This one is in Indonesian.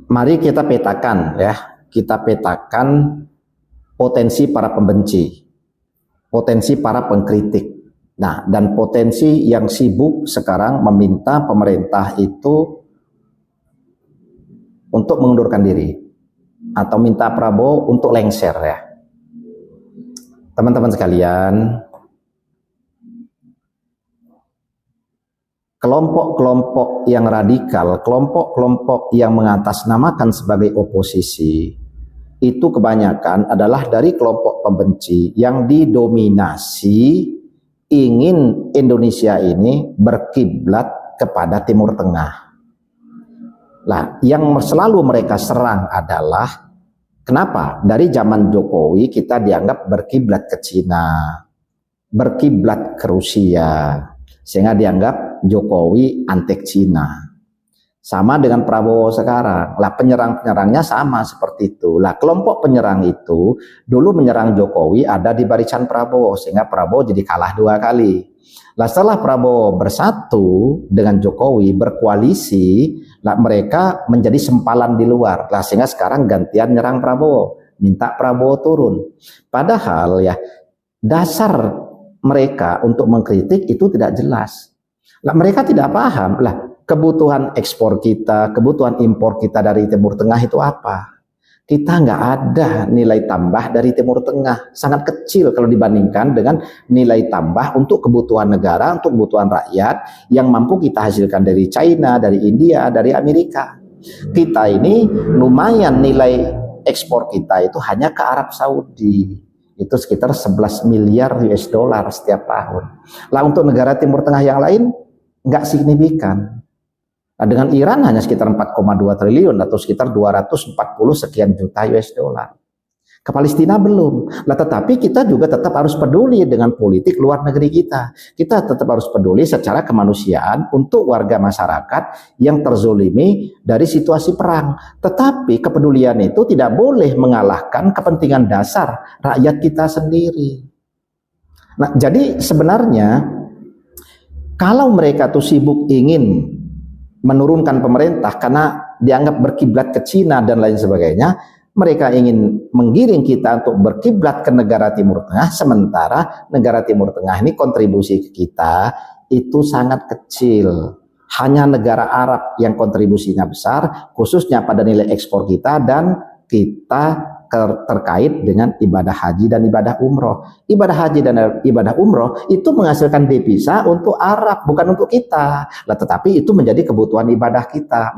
Mari kita petakan ya, kita petakan potensi para pembenci, potensi para pengkritik. Nah, dan potensi yang sibuk sekarang meminta pemerintah itu untuk mengundurkan diri atau minta Prabowo untuk lengser ya. Teman-teman sekalian, kelompok-kelompok yang radikal, kelompok-kelompok yang mengatasnamakan sebagai oposisi, itu kebanyakan adalah dari kelompok pembenci yang didominasi ingin Indonesia ini berkiblat kepada Timur Tengah. Nah, yang selalu mereka serang adalah kenapa? Dari zaman Jokowi kita dianggap berkiblat ke Cina, berkiblat ke Rusia, sehingga dianggap Jokowi antek Cina. Sama dengan Prabowo sekarang. Lah penyerang-penyerangnya sama seperti itu. Lah kelompok penyerang itu dulu menyerang Jokowi ada di barisan Prabowo, sehingga Prabowo jadi kalah 2 kali. Lah setelah Prabowo bersatu dengan Jokowi, berkoalisi, lah mereka menjadi sempalan di luar. Lah sehingga sekarang gantian nyerang Prabowo, minta Prabowo turun. Padahal ya dasar mereka untuk mengkritik itu tidak jelas. Lah mereka tidak paham lah kebutuhan ekspor kita, kebutuhan impor kita dari Timur Tengah itu apa? Kita nggak ada nilai tambah dari Timur Tengah, sangat kecil kalau dibandingkan dengan nilai tambah untuk kebutuhan negara, untuk kebutuhan rakyat yang mampu kita hasilkan dari China, dari India, dari Amerika. Kita ini lumayan nilai ekspor kita itu hanya ke Arab Saudi. Itu sekitar 11 miliar US dollar setiap tahun. Lah untuk negara Timur Tengah yang lain nggak signifikan. Nah, dengan Iran hanya sekitar 4,2 triliun atau sekitar 240 sekian juta US dollar. Ke Palestina belum. Nah, tetapi kita juga tetap harus peduli dengan politik luar negeri kita. Kita tetap harus peduli secara kemanusiaan untuk warga masyarakat yang terzolimi dari situasi perang. Tetapi kepedulian itu tidak boleh mengalahkan kepentingan dasar rakyat kita sendiri. Nah, jadi sebenarnya kalau mereka tuh sibuk ingin menurunkan pemerintah karena dianggap berkiblat ke Cina dan lain sebagainya, mereka ingin menggiring kita untuk berkiblat ke negara Timur Tengah, sementara negara Timur Tengah ini kontribusi ke kita itu sangat kecil. Hanya negara Arab yang kontribusinya besar, khususnya pada nilai ekspor kita, dan kita terkait dengan ibadah haji dan ibadah umroh. Ibadah haji dan ibadah umroh itu menghasilkan devisa untuk Arab, bukan untuk kita. Nah, tetapi itu menjadi kebutuhan ibadah kita.